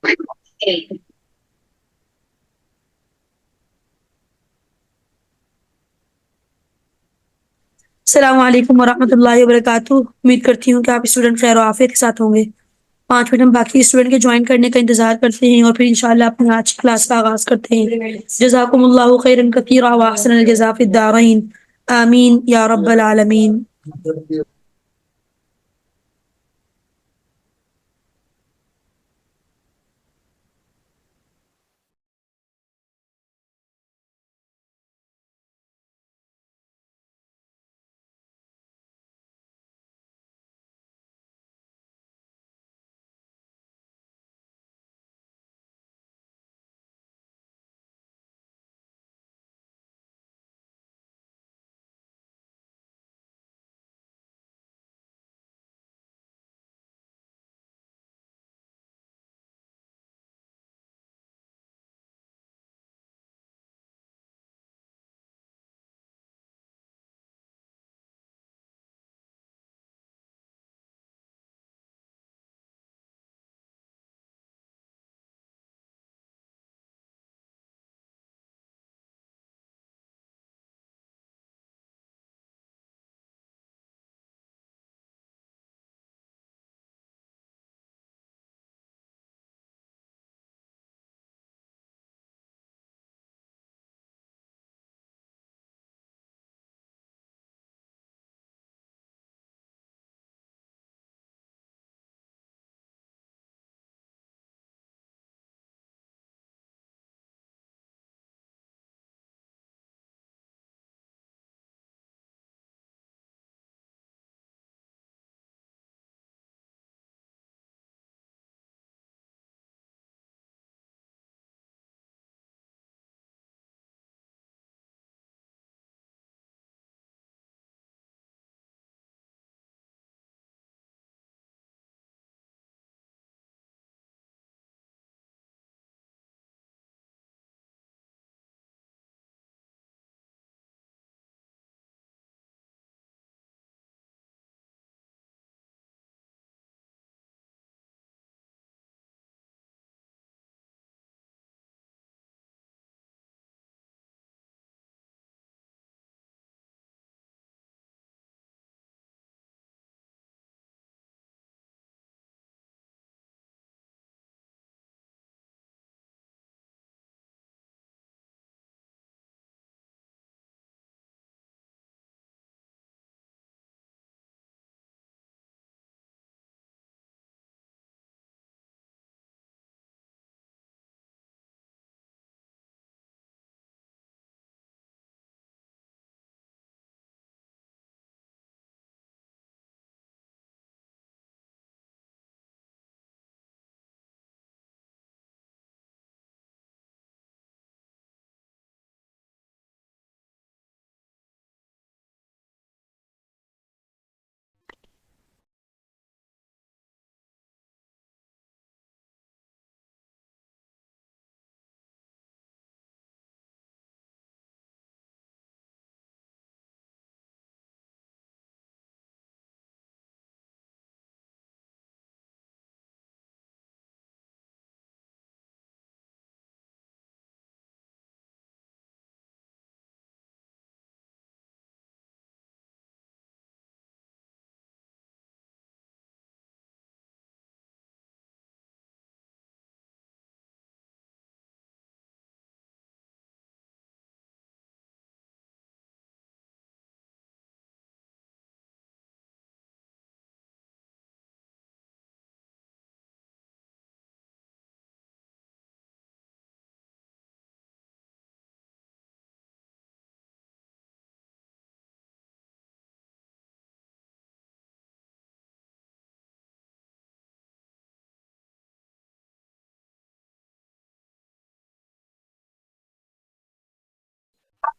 السلام علیکم ورحمۃ اللہ وبرکاتہ، امید کرتی ہوں کہ آپ اسٹوڈنٹ خیر و عافیت کے ساتھ ہوں گے۔ 5 منٹ ہم باقی اسٹوڈنٹ کے جوائن کرنے کا انتظار کرتے ہیں اور پھر انشاءاللہ اپنی آج کی کلاس کا آغاز کرتے ہیں۔ جزاکم اللہ خیرا کثیرا واحسن الجزاء فی الدارین، آمین یا رب العالمین۔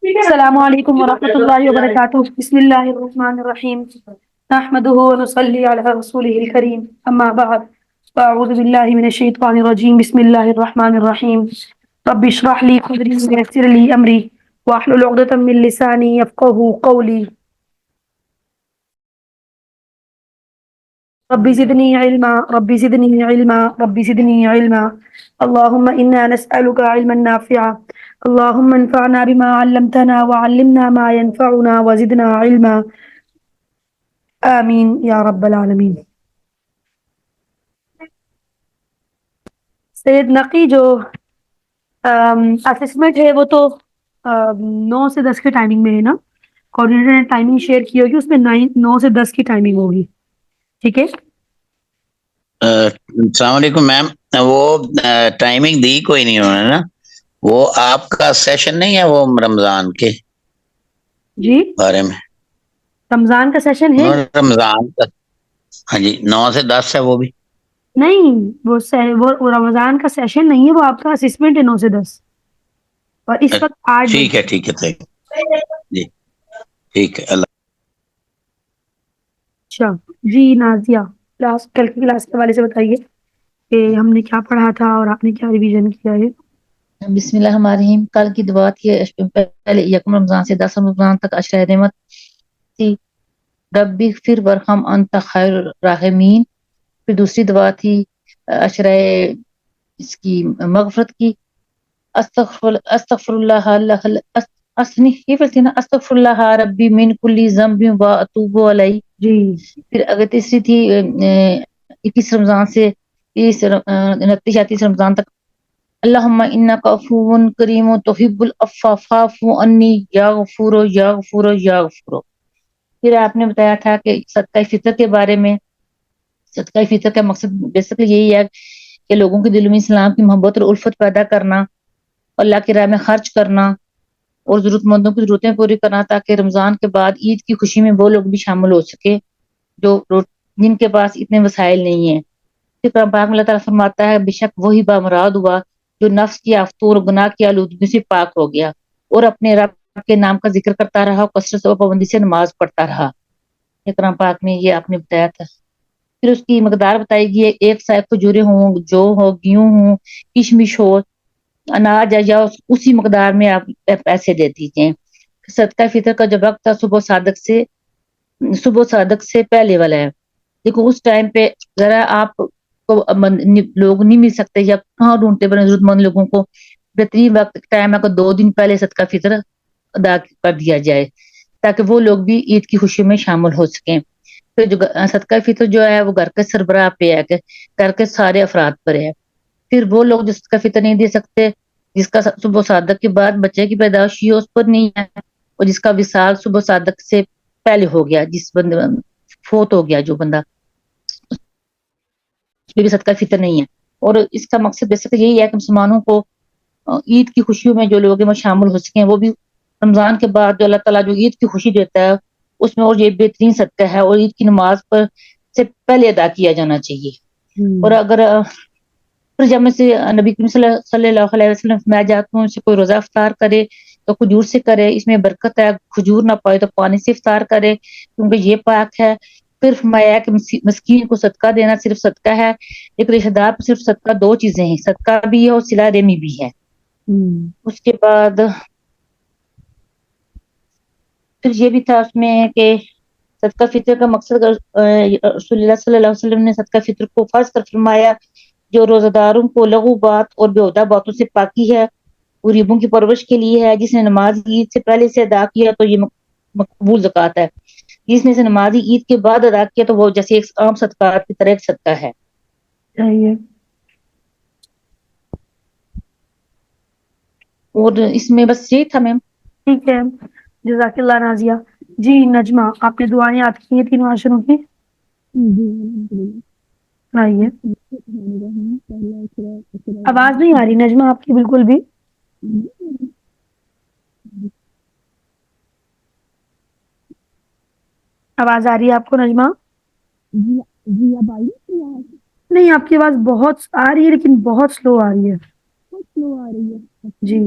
السلام علیکم ورحمۃ اللہ وبرکاتہ، بسم اللہ الرحمن الرحیم، نحمده ونصلی علی رسوله الکریم، اما بعد، فاعوذ باللہ من الشیطان الرجیم، بسم اللہ الرحمن الرحیم، رب اشرح لی صدری ویسر لی امری واحلل عقدۃ من لسانی یفقهوا قولی۔ رب زدني علما رب زدني علما رب زدني علما اللهم إنا نسألك علما نافعا اللهم انفعنا بما علمتنا وعلمنا ما ينفعنا وزدنا علما آمين يا رب العالمين. سید نقی جو اسسمنٹ ہے وہ تو 9 سے 10 کے ٹائمنگ میں ہے نا. کوآرڈینیٹر نے ٹائمنگ شیئر کی ہوگی, اس میں 9 سے 10 کی ٹائمنگ ہوگی. ٹھیک ہے. السلام علیکم میم. وہ ٹائمنگ دی کوئی نہیں انہوں نے نا, وہ آپ کا سیشن نہیں ہے وہ رمضان کے جی بارے میں؟ رمضان کا سیشن ہے رمضان کا, ہاں جی 9 سے 10 ہے وہ بھی نہیں. وہ رمضان کا سیشن نہیں ہے, وہ آپ کا اسسمنٹ ہے 9 سے 10 اور اس وقت 8 ٹھیک بجے. ہے ٹھیک ہے جی ٹھیک ہے. اللہ اچھا جی نازیہ, کل کی کلاس کے حوالے سے بتائیے کہ ہم نے کیا پڑھا تھا اور آپ نے کیا ریویژن کیا ہے. بسم اللہ الرحمن الرحیم. کل کی دعا تھی پہلے یکم رمضان سے 10 رمضان تک عشرہ رحمت تھی, ربی اغفر ورحم انت خیر الراحمین. پھر دوسری دعا تھی عشرہ اس کی مغفرت کی, استغفر اللہ استغفر اللہ ربی من کل ذنب و اتوب علیہ. جی پھر اگر تیسری تھی 21 رمضان سے 29 رمضان تک, اللہم انک عفو کریم تحب العفو فاعف عنی یا غفور یا غفور یا غفور. پھر آپ نے بتایا تھا کہ صدقہ فطر کے بارے میں. صدقہ فطر کا مقصد بیسکلی یہی ہے کہ لوگوں کے دلوں میں اسلام کی محبت اور الفت پیدا کرنا, اللہ کی راہ میں خرچ کرنا اور ضرورت مندوں کی ضرورتیں پوری کرنا, تاکہ رمضان کے بعد عید کی خوشی میں وہ لوگ بھی شامل ہو سکے جن کے پاس اتنے وسائل نہیں ہیں. پھر قرآن پاک میں اللہ تعالیٰ فرماتا ہے بے شک وہی بامراد ہوا جو نفس کی آفتور گناہ کی آلودگی سے پاک ہو گیا اور اپنے رب کے نام کا ذکر کرتا رہا اور کثرت و پابندی سے نماز پڑھتا رہا. قرآن پاک میں یہ آپ نے بتایا تھا. پھر اس کی مقدار بتائی گئی, ایک سائے کھجورے ہوں, جو ہو, گیہوں ہوں, کشمش ہو, اناج یا اسی مقدار میں آپ پیسے دے دیجیے. صدقہ فطر کا جو وقت تھا صبح صادق سے پہلے والا ہے. دیکھو اس ٹائم پہ ذرا آپ کو لوگ نہیں مل سکتے یا کہاں ڈھونڈتے بنے ضرورت مند لوگوں کو, بہترین وقت ٹائم ہے کہ 2 دن پہلے صدقہ فطر ادا کر دیا جائے تاکہ وہ لوگ بھی عید کی خوشی میں شامل ہو سکیں. پھر جو صدقہ فطر جو ہے وہ گھر کے سربراہ پہ ہے, کہ گھر کے سارے افراد پر ہے. پھر وہ لوگ جو صدقہ فطر نہیں دے سکتے, جس کا صبح صادق کے بعد بچے کی پیدائش ہو اس پر نہیں ہے, اور جس کا وصال صبح صادق سے پہلے ہو گیا, جس بندے فوت ہو گیا جو بندہ, اس میں بھی صدقہ فطر نہیں ہے. اور اس کا مقصد بیسک یہی ہے کہ مسلمانوں کو عید کی خوشیوں میں جو لوگ ہیں وہ شامل ہو سکیں, وہ بھی رمضان کے بعد جو اللہ تعالیٰ جو عید کی خوشی دیتا ہے اس میں, اور یہ بہترین صدقہ ہے اور عید کی نماز پر سے پہلے ادا کیا جانا چاہیے. اور اگر جب میں سے نبی کریم صلی اللہ علیہ وسلم میں جاتا ہوں سے کوئی روزہ افطار کرے تو کھجور سے کرے, اس میں برکت ہے. کھجور نہ پائے تو پانی سے افطار کرے کیونکہ یہ پاک ہے. پھر فرمایا کہ مسکین کو صدقہ دینا صرف صدقہ ہے, ایک رشتہ دار پر صرف صدقہ 2 چیزیں ہیں, صدقہ بھی ہے اور صلہ رحمی بھی ہے. اس کے بعد پھر یہ بھی تھا اس میں کہ صدقہ فطر کا مقصد رسول اللہ صلی اللہ علیہ وسلم نے صدقہ فطر کو فرض کر فرمایا جو روزہ داروں کو لغو بات اور بیہودہ باتوں سے پاکی ہے, غریبوں کی پرورش کے لیے ہے. جس نے نماز عید سے پہلے سے ادا کیا تو یہ مقبول زکوٰۃ ہے, جس نے سے نماز عید کے بعد ادا کیا تو وہ جیسے ایک عام صدقات کی طرح ایک صدقہ ہے. اور اس میں بس یہی تھا میم. ٹھیک ہے, جزاک اللہ نازیہ. جی نجمہ, آپ نے دعائیں یاد کی ہیں 3 معاشروں کی؟ آئیے. آواز نہیں آ رہی نجمہ آپ کی بالکل بھی. آواز آ رہی ہے آپ کو نجمہ؟ نہیں, آپ کی آواز بہت آ رہی ہے لیکن بہت سلو آ رہی ہے. جی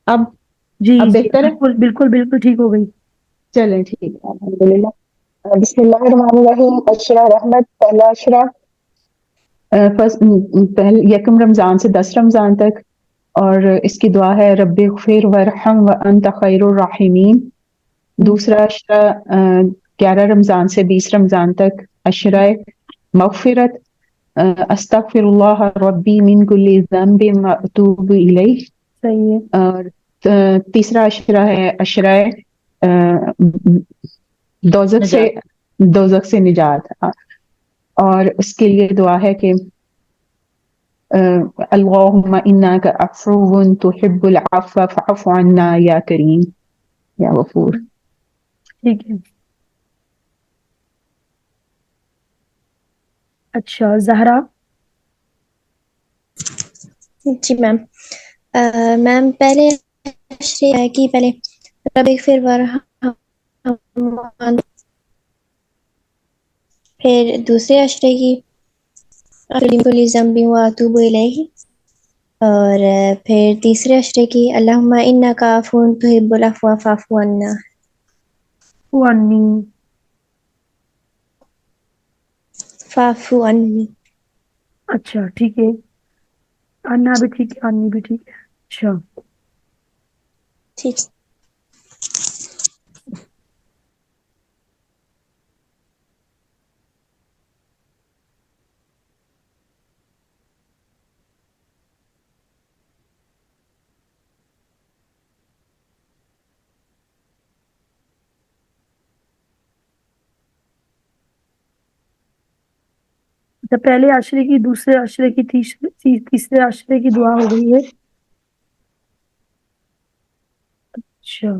اب جی بہتر ہے. بالکل ٹھیک ہو گئی. چلیں ٹھیک ہے, الحمدللہ. بسم اللہ الرحمن الرحیم. عشرہ رحمت, پہلا عشرہ یکم رمضان سے 10 رمضان تک, اور اس کی دعا ہے رب اغفر ورحم وانت خیر الراحمین. دوسرا عشرہ 11 رمضان سے 20 رمضان تک عشرہ مغفرت، استغفر اللہ ربی من کل ذنب واتوب الیہ. صحیح ہے. اور تیسرا عشرہ ہے عشرہ دوزخ سے نجات. اور اس کے لیے دعا ہے کہ اللہم انک عفو تحب العفو فاعف عنا یا کریم یا غفور. ٹھیک ہے. اچھا زہرا. جی میم. میم پہلے عشرے کی پہلے رب اغفر وارحم، پھر دوسرے عشرے کی من کل ذنب واتوب الیہ، اور پھر تیسرے عشرے کی اللہم انک عفو تحب العفو فاعف عنا. وانی. فاعف عنی. اچھا ٹھیک ہے. انا بھی ٹھیک ہے، انی بھی ٹھیک ہے. اچھا ٹھیک. پہلے عشرے کی، دوسرے عشرے کی، تیسرے عشرے کی دعا ہو گئی ہے. اچھا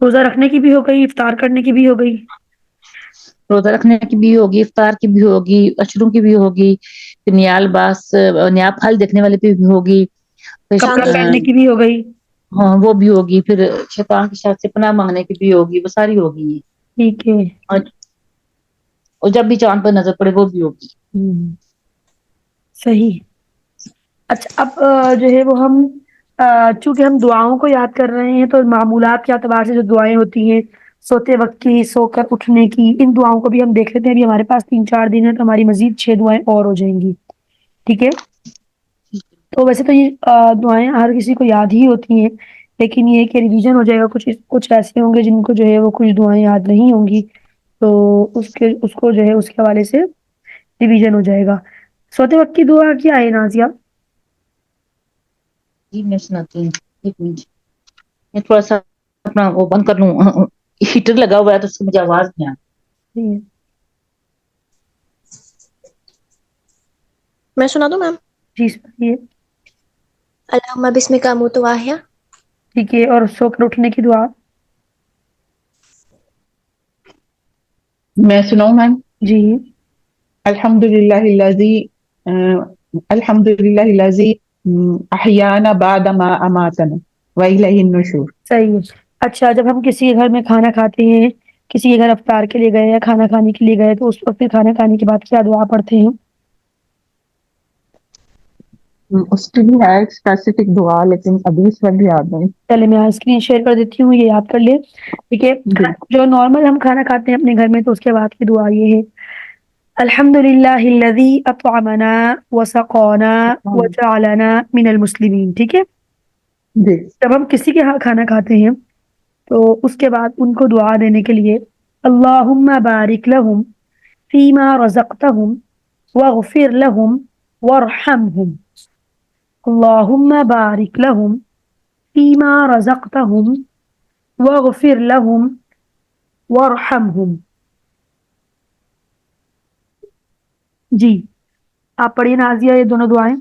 روزہ رکھنے کی بھی ہو گئی، افطار کرنے کی بھی ہو گئی. روزہ رکھنے کی بھی ہوگی، افطار کی بھی ہوگی، عشروں کی بھی ہوگی، پھر نیال باس نیاب پھل دیکھنے والے پہ بھی ہوگی، کپڑا چاند پہننے کی بھی ہو گئی. ہاں وہ بھی ہوگی، پھر شیطان کے شر سے پناہ مانگنے کی بھی ہوگی، وہ ساری ہوگی. ٹھیک ہے. اور جب بھی چاند پر نظر پڑے وہ بھی ہوگی. صحیح. اچھا اب جو ہے وہ ہم چونکہ ہم دعاؤں کو یاد کر رہے ہیں تو معمولات کے اعتبار سے جو دعائیں ہوتی ہیں، سوتے وقت کی، سو کر اٹھنے کی، ان دعاؤں کو بھی ہم دیکھ لیتے ہیں. ابھی ہمارے پاس 3-4 دن ہے تو ہماری مزید 6 دعائیں اور ہو جائیں گی. ٹھیک ہے. تو ویسے تو یہ دعائیں ہر کسی کو یاد ہی ہوتی ہیں، لیکن یہ کہ ریویژن ہو جائے گا. کچھ ایسے ہوں گے جن کو جو ہے وہ کچھ دعائیں یاد نہیں ہوں گی، تو اس کو جو ہے اس کے حوالے سے ریویژن ہو جائے گا. سوتے وقت کی دعا کیا ہے نازیہ؟ جی میں سناتی ہوں، ایک منٹ میں تھوڑا سا اپنا وہ بند کر لوں، ہیٹر لگا ہوا ہے تو اس سے مجھے آواز نہیں آ جی میں سنا دوں میم. جی سنائیے. اللہم بسمک اموت واحیا. ٹھیک ہے. اور سو کر اٹھنے کی دعا؟ میں سناؤں میم؟ جی. الحمد للہ الذی احیانا بعد ما اماتنا والیہ النشور. صحیح ہے. اچھا جب ہم کسی کے گھر میں کھانا کھاتے ہیں، کسی کے گھر افطار کے لیے گئے یا کھانا کھانے کے لیے گئے، تو اس وقت پھر کھانا کھانے کے بعد کیا دعا پڑھتے ہیں؟ اس کی بھی ہے اسپیسیفک دعا، لیکن ابھی اس وقت یاد نہیں. چلے میں اسکرین شیئر کر دیتی ہوں، یہ یاد کر لیں. ٹھیک ہے. جی. جو نارمل ہم کھانا کھاتے ہیں اپنے گھر میں تو اس کے بعد کی دعا یہ ہے: الحمد للہ الذی اطعمنا وسقانا وجعلنا من المسلمین. ٹھیک ہے. جی. جب ہم کسی کے ہاں کھانا کھاتے ہیں تو اس کے بعد ان کو دعا دینے کے لیے اللہم بارک لہم فیما رزقتہم واغفر لہم وارحمہم. اللہم بارک لہم فیما رزقتہم واغفر لہم وارحمہم. جی آپ پڑھیے نازیہ یہ دونوں دعائیں.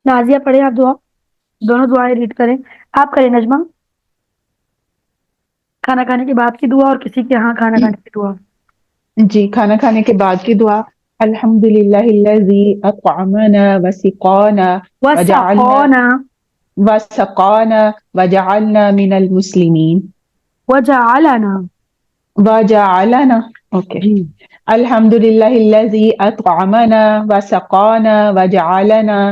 نازیہ پڑھیں آپ دعا، دونوں دعائیں ریڈ کریں. آپ کریں نجمہ، کھانا کھانے کے بعد کی دعا اور کسی کے ہاں کھانا کھانے کی دعا. جی کھانا کھانے کے بعد کی دعا: الحمد للہ الذی اطعمنا وسقانا وسقانا وجعلنا من المسلمین. وجعلنا. اوکے. جی الحمد للہ الذی اطعمنا وسقانا وجعلنا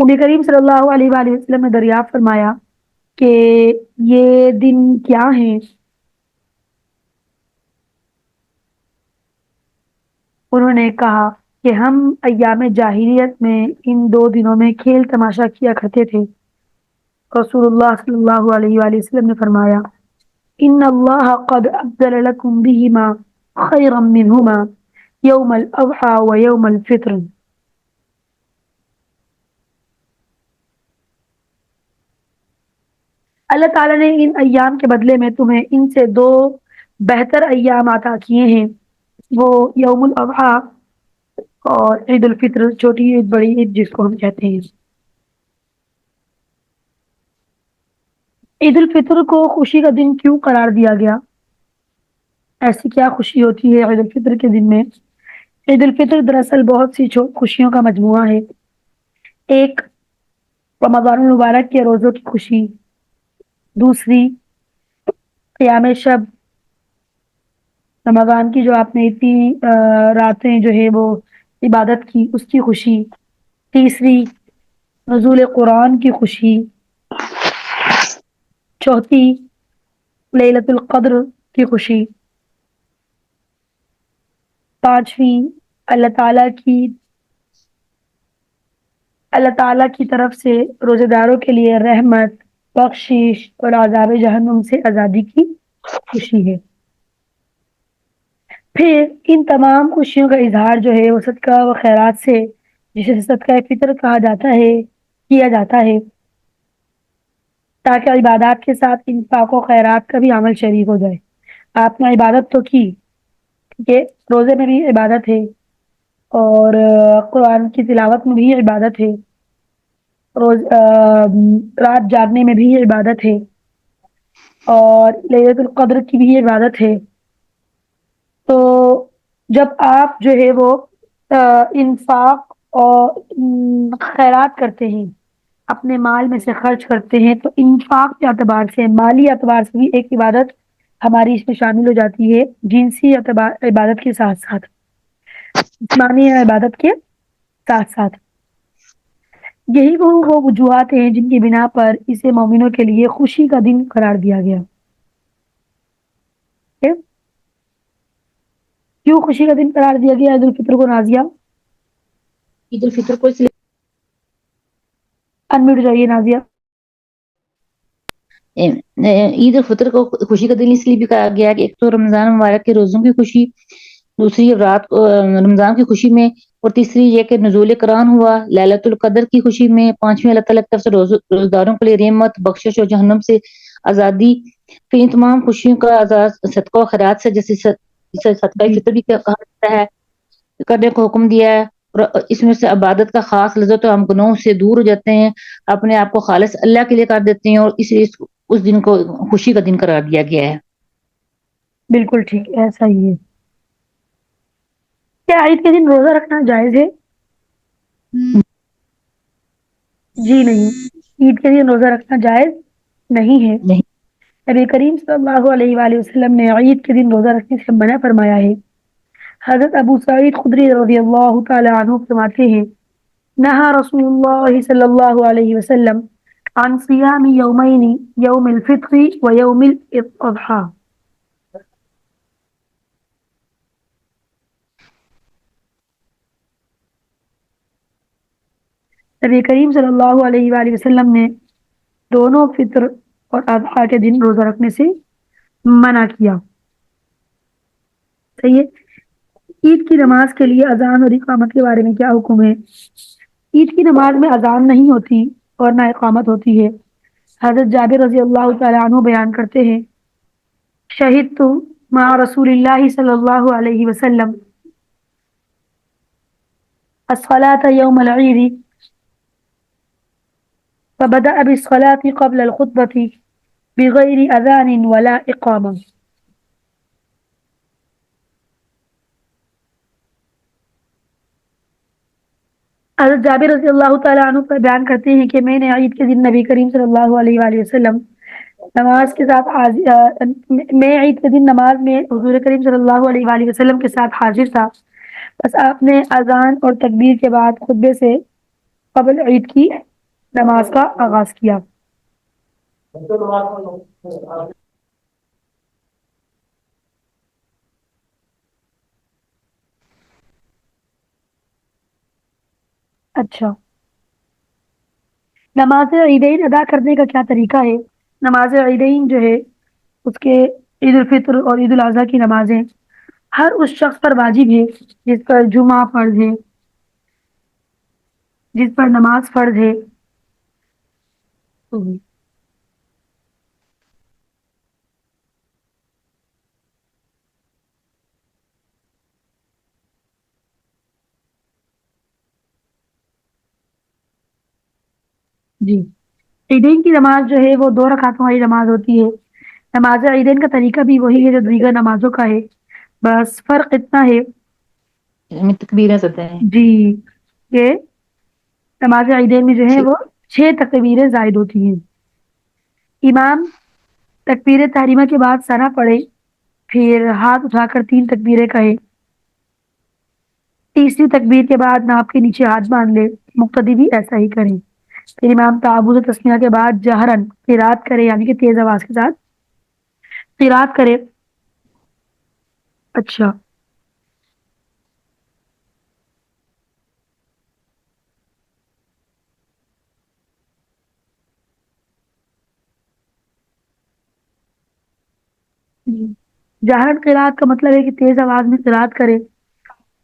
نبی کریم صلی اللہ علیہ وآلہ وسلم نے دریافت فرمایا کہ یہ دن کیا ہیں؟ انہوں نے کہا کہ ہم ایام جاہلیت میں ان 2 دنوں میں کھیل تماشا کیا کرتے تھے۔ رسول اللہ صلی اللہ علیہ وآلہ وسلم نے فرمایا ان اللہ قد ابدل لکم بہما خیرا منہما یوم الاضحی و یوم الفطر۔ اللہ تعالیٰ نے ان ایام کے بدلے میں تمہیں ان سے 2 بہتر ایام عطا کیے ہیں، وہ یوم الاضحی اور عید الفطر، چھوٹی عید بڑی عید جس کو ہم کہتے ہیں۔ عید الفطر کو خوشی کا دن کیوں قرار دیا گیا؟ ایسی کیا خوشی ہوتی ہے عید الفطر کے دن میں؟ عید الفطر دراصل بہت سی خوشیوں کا مجموعہ ہے۔ ایک، رمضان المبارک کے روزوں کی خوشی، دوسری قیام شب، رمضان کی جو آپ نے اتنی راتیں جو ہے وہ عبادت کی اس کی خوشی، تیسری نزول قرآن کی خوشی، چوتھی لیلۃ القدر کی خوشی، پانچویں اللہ تعالیٰ کی طرف سے روزے داروں کے لیے رحمت، بخشش اور عذاب جہنم سے آزادی کی خوشی ہے۔ پھر ان تمام خوشیوں کا اظہار جو ہے وہ صدقہ و خیرات سے، جسے صدقہ فطر کہا جاتا ہے، کیا جاتا ہے، تاکہ عبادات کے ساتھ انفاق و خیرات کا بھی عمل شریک ہو جائے۔ آپ نے عبادت تو کی، کہ روزے میں بھی عبادت ہے اور قرآن کی تلاوت میں بھی عبادت ہے، رات جاگنے میں بھی عبادت ہے، اور لیلۃ القدر کی بھی عبادت ہے۔ تو جب آپ جو ہے وہ انفاق اور خیرات کرتے ہیں، اپنے مال میں سے خرچ کرتے ہیں، تو انفاق کے اعتبار سے، مالی اعتبار سے بھی ایک عبادت ہماری اس میں شامل ہو جاتی ہے، جنسی عبادت کے ساتھ ساتھ، جسمانی عبادت کے ساتھ ساتھ۔ یہی وہ وجوہات ہیں جن کی بنا پر اسے مومنوں کے لیے خوشی کا دن قرار دیا گیا۔ کیوں خوشی کا دن قرار دیا گیا عید الفطر کو نازیہ؟ عید الفطر کو اس لیے انمیوٹ جائیے نازیہ۔ عید الفطر کو خوشی کا دن اس لیے بھی کہا گیا کہ ایک تو رمضان مبارک کے روزوں کی خوشی، دوسری رات رمضان کی خوشی میں، اور تیسری یہ کہ نزول قرآن ہوا لیلۃ القدر کی خوشی میں، پانچویں اللہ تعالیٰ کی طرف سے روزداروں کے لیے رحمت، بخشش اور جہنم سے آزادی۔ پھر ان تمام خوشیوں کا آزاد صدقہ و خیرات سے، جیسے صدقہ فطر بھی کہا جاتا ہے، کرنے کو حکم دیا ہے، اور اس میں سے عبادت کا خاص لذت و ہم گناہوں سے دور ہو جاتے ہیں، اپنے آپ کو خالص اللہ کے لیے کر دیتے ہیں، اور اس لیے اس دن کو خوشی کا دن قرار دیا گیا ہے۔ بالکل ٹھیک، ایسا ہی ہے۔ کیا عید کے دن روزہ رکھنا جائز ہے؟ جی نہیں، عید کے دن روزہ رکھنا جائز نہیں ہے۔ نہیں۔ نبی کریم صلی اللہ علیہ وآلہ وسلم نے عید کے دن روزہ رکھنے سے منع فرمایا ہے۔ حضرت ابو سعید خدری رضی اللہ تعالی عنہ فرماتے ہیں نہا رسول اللہ صلی اللہ علیہ وسلم عن صیام یومین، یوم الفطر و یوم الاضحی۔ نبی کریم صلی اللہ علیہ وآلہ وسلم نے دونوں فطر اور اضحیٰ کے دن روزہ رکھنے سے منع کیا۔ صحیح ہے۔ عید کی نماز کے لیے اذان اور اقامت کے بارے میں کیا حکم ہے؟ عید کی نماز میں اذان نہیں ہوتی اور نہ اقامت ہوتی ہے۔ حضرت جابر رضی اللہ تعالی عنہ بیان کرتے ہیں شہدت مع رسول اللہ صلی اللہ علیہ وسلم الصلاة یوم العید فبدأ بالصلاة قبل الخطبة بغیر اذان ولا اقامہ۔ حضرت جابر رضی اللہ تعالیٰ عنہ پر بیان کرتے ہیں کہ میں نے عید کے دن نبی کریم صلی اللہ علیہ وآلہ وسلم نماز کے ساتھ میں عید کے دن نماز میں حضور کریم صلی اللہ علیہ وآلہ وسلم کے ساتھ حاضر تھا، بس آپ نے اذان اور تکبیر کے بعد خطبے سے قبل عید کی نماز کا آغاز کیا۔ اچھا، نماز عیدین ادا کرنے کا کیا طریقہ ہے؟ نماز عیدین جو ہے اس کے عید الفطر اور عید الاضحیٰ کی نمازیں ہر اس شخص پر واجب ہے جس پر جمعہ فرض ہے، جس پر نماز فرض ہے۔ جی، عیدین کی نماز جو ہے وہ 2 رکعتوں والی نماز ہوتی ہے۔ نماز عیدین کا طریقہ بھی وہی ہے جو دیگر نمازوں کا ہے، بس فرق اتنا ہے میں تکبیریں ستے ہیں جی کہ نماز عیدین میں جو ہے وہ 6 تکبیریں زائد ہوتی ہیں۔ امام تکبیر تحریمہ کے بعد ثنا پڑھے، پھر ہاتھ اٹھا کر 3 تکبیریں کہے، تیسری تکبیر کے بعد ناپ کے نیچے ہاتھ باندھ لے، مقتدی بھی ایسا ہی کریں۔ پھر امام تعوذ و تسمیہ کے بعد جہرن قرات کرے، یعنی کہ تیز آواز کے ساتھ قرات کرے۔ اچھا، جہرن قرات کا مطلب ہے کہ تیز آواز میں قرات کرے۔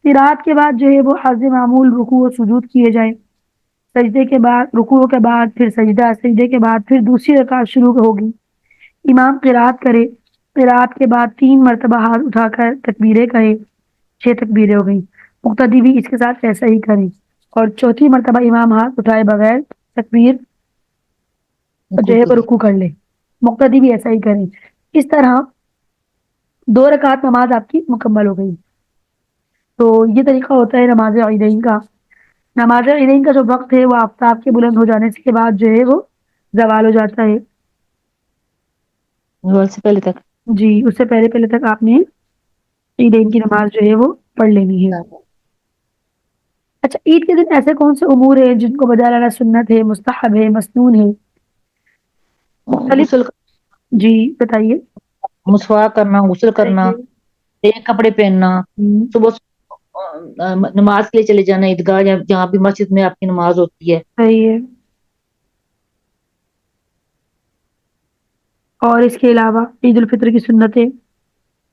قرات کے بعد جو ہے وہ حسب معمول رکوع و سجود کیے جائیں، سجدے کے بعد رکوع کے بعد پھر سجدہ، سجدے کے بعد پھر دوسری رکعت شروع ہوگی۔ امام قرات کرے، قرات کے بعد 3 مرتبہ ہاتھ اٹھا کر تکبیریں کہے، 6 تکبیریں ہو گئیں۔ مقتدی بھی اس کے ساتھ ایسا ہی کریں، اور چوتھی مرتبہ امام ہاتھ اٹھائے بغیر تکبیر جو ہے وہ رکوع کر لے، مقتدی بھی ایسا ہی کریں۔ اس طرح 2 رکعت نماز آپ کی مکمل ہو گئی۔ تو یہ طریقہ ہوتا ہے نماز عیدین کا۔ نماز عیدین کا جو وقت ہے وہ آفتاب کے بلند ہو جانے کے بعد جو ہے وہ زوال ہو جاتا ہے۔ زوال سے پہلے تک جی، اس سے پہلے پہلے تک آپ نے عیدین کی نماز جو ہے وہ پڑھ لینی ہے۔ اچھا، عید کے دن ایسے کون سے امور ہیں جن کو بجا لانا سنت ہے، مستحب ہے، مسنون ہے؟ مختلف، غسل جی بتائیے۔ مسواک کرنا، غسل کرنا، نئے کپڑے پہننا، صبح نماز کے لیے چلے جانا عیدگاہ یا جہاں بھی مسجد میں آپ کی نماز ہوتی ہے۔ صحیح ہے۔ اور اس کے علاوہ عید الفطر کی سنتیں؟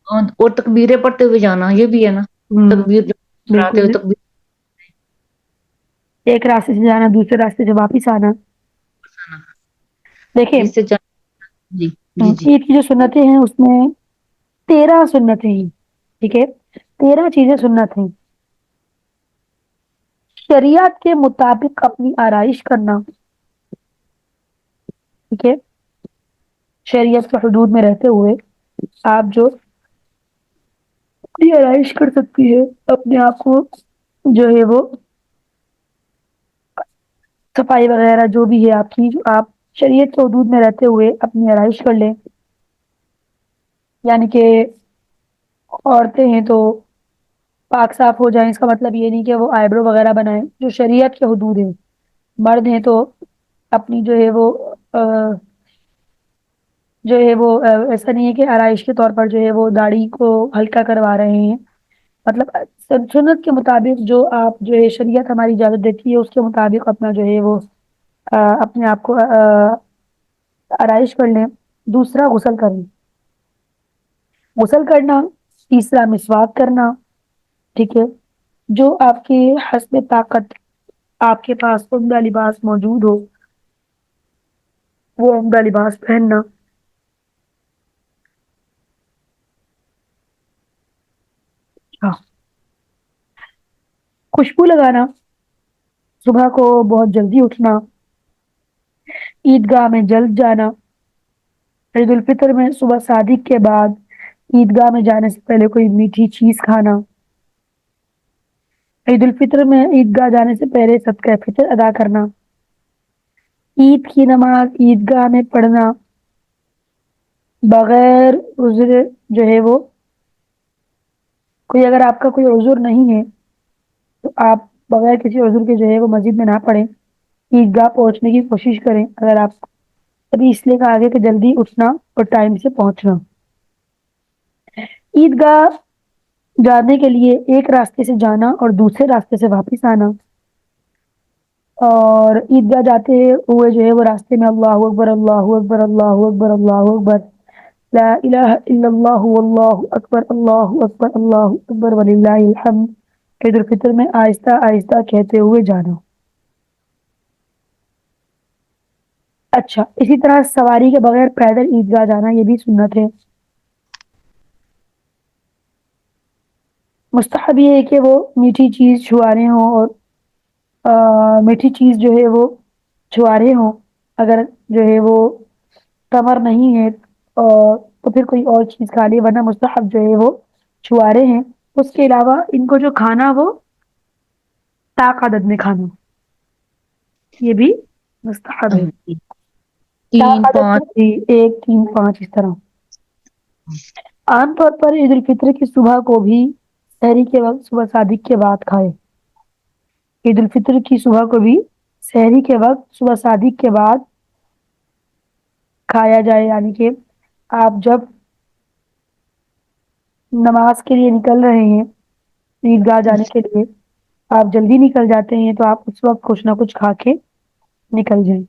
اور تکبیریں پڑھتے ہوئے جانا، یہ بھی ہے نا، تکبیر پڑھاتے ہوئے بالکل، تکبیر ایک راستے سے جانا دوسرے راستے سے واپس آنا۔ دیکھیں، جس سے جی جی جی عید کی جو سنتیں ہیں اس میں 13 سنتیں ہیں، ٹھیک ہے، 13 چیزیں سنت ہیں۔ شریعت کے مطابق اپنی آرائش کرنا، ٹھیک ہے، شریعت کے حدود میں رہتے ہوئے آپ جو اپنی آرائش کر سکتی ہے، اپنے آپ کو جو ہے وہ صفائی وغیرہ جو بھی ہے آپ کی، جو آپ شریعت کے حدود میں رہتے ہوئے اپنی آرائش کر لیں۔ یعنی کہ عورتیں ہیں تو پاک صاف ہو جائیں، اس کا مطلب یہ نہیں کہ وہ آئیبرو وغیرہ بنائیں، جو شریعت کے حدود ہیں۔ مرد ہیں تو اپنی جو ہے وہ ایسا نہیں ہے کہ آرائش کے طور پر جو ہے وہ داڑھی کو ہلکا کروا رہے ہیں، مطلب سنت کے مطابق جو آپ جو ہے شریعت ہماری اجازت دیتی ہے اس کے مطابق اپنا جو ہے وہ اپنے آپ کو آرائش کر لیں۔ دوسرا، غسل کریں، غسل کرنا۔ تیسرا، مسواک کرنا، ٹھیک ہے، جو آپ کے حسب طاقت آپ کے پاس عمدہ لباس موجود ہو وہ عمدہ لباس پہننا۔ خوشبو لگانا، صبح کو بہت جلدی اٹھنا، عیدگاہ میں جلد جانا، عید الفطر میں صبح صادق کے بعد عیدگاہ میں جانے سے پہلے کوئی میٹھی چیز کھانا، عید الفطر میں عیدگاہ جانے سے پہلے صدقہ فطر ادا کرنا، عید کی نماز عیدگاہ میں پڑھنا بغیر عذر جو ہے وہ کوئی، اگر آپ کا کوئی عذر نہیں ہے تو آپ بغیر کسی عذر کے جو ہے وہ مسجد میں نہ پڑھیں، عیدگاہ پہنچنے کی کوشش کریں اگر آپ ابھی اس لیے کہا گیا کہ جلدی اٹھنا اور ٹائم سے پہنچنا۔ عیدگاہ جانے کے لیے ایک راستے سے جانا اور دوسرے راستے سے واپس آنا، اور عیدگاہ جاتے ہوئے جو ہے وہ راستے میں اللہ اکبر اللہ اکبر اللہ اکبر اللہ اکبر لا الہ الا اللہ واللہ اکبر اللہ اکبر وللہ الحمد عید الفطر میں آہستہ آہستہ کہتے ہوئے جانا۔ اچھا، اسی طرح سواری کے بغیر پیدل عیدگاہ جانا یہ بھی سنت ہے۔ مستحب یہ ہے کہ وہ میٹھی چیز چھوارے ہوں اور میٹھی چیز جو ہے وہ چھوارے ہوں، اگر جو ہے وہ تمر نہیں ہے تو پھر کوئی اور چیز کھا لے، ورنہ مستحب جو ہے وہ چھوارے ہیں۔ اس کے علاوہ ان کو جو کھانا وہ طاق عدد میں کھانا، یہ بھی مستحب ہے۔ 3 طاق عدد 5 میں 1 3 5 اس طرح۔ عام طور پر عید الفطر کی صبح کو بھی سحری کے وقت صبح صادق کے بعد کھائے۔ عید الفطر کی صبح کو بھی سحری کے وقت صبح صادق کے بعد کھایا جائے، یعنی کہ آپ جب نماز کے لیے نکل رہے ہیں عیدگاہ جانے کے لیے، آپ جلدی نکل جاتے ہیں تو آپ اس وقت کچھ نہ کچھ کھا کے نکل جائیں۔